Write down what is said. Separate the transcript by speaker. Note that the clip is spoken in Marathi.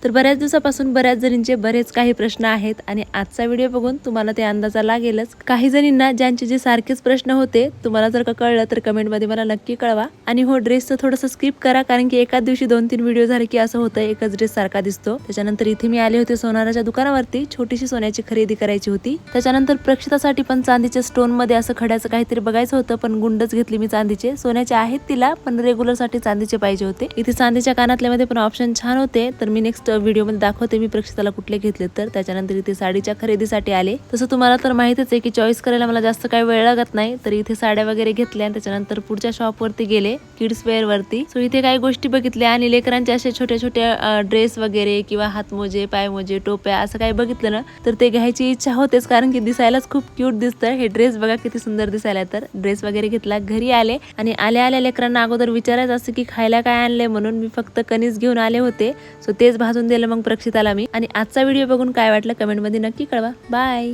Speaker 1: तर बऱ्याच दिवसापासून बऱ्याच जणींचे बरेच काही प्रश्न आहेत आणि आजचा व्हिडिओ बघून तुम्हाला ते अंदाजा लागेलच। काही जणींना ज्यांचे जे सारखेच प्रश्न होते तुम्हाला जर का कळलं तर कमेंट मध्ये मला नक्की कळवा। आणि हो, ड्रेसचं थोडंसं स्किप करा कारण की एकाच दिवशी 2-3 व्हिडिओ झाले की असं होतं एकच ड्रेस सारखा दिसतो। त्याच्यानंतर इथे मी आले होते सोनाराच्या दुकानावरती, छोटीशी सोन्याची खरेदी करायची होती। त्याच्यानंतर प्रक्षितासाठी पण चांदीच्या स्टोन मध्ये असं खड्याचं काहीतरी बघायचं होतं, पण गुंडच घेतली मी चांदीचे। सोन्याचे आहेत तिला पण रेग्युलर साठी चांदीचे पाहिजे होते। इथे चांदीच्या कानातल्या मध्ये पण ऑप्शन छान होते, तर मी नेक्स्ट व्हिडिओ मध्ये दाखवते मी प्रक्षिताला कुठले घेतले तर। त्याच्यानंतर इथे साडीच्या खरेदीसाठी आले। तसं तुम्हाला तर माहितीच आहे की चॉईस करायला मला जास्त काही वेळ लागत नाही, तर इथे साड्या वगैरे घेतल्या आणि त्याच्यानंतर पुढच्या शॉप वरती गेले किड्स वेअर वरती। सो इथे काही गोष्टी बघितल्या आणि लेकरांचे असे छोटे छोटे ड्रेस वगैरे किंवा हातमोजे, पायमोजे, टोप्या असं काही बघितलं ना तर ते घ्यायची इच्छा होतेच, कारण की दिसायलाच खूप क्यूट दिसतं हे ड्रेस। बघा किती सुंदर दिसायला। तर ड्रेस वगैरे घेतला, घरी आले आणि आल्या लेकरांना अगोदर विचारायचं असं की खायला काय आणले, म्हणून मी फक्त कणीस घेऊन आले होते। सो तेच भाजून दिलं मग प्रक्षिताला मी। आणि आजचा व्हिडिओ बघून काय वाटलं कमेंट मध्ये नक्की कळवा। बाय।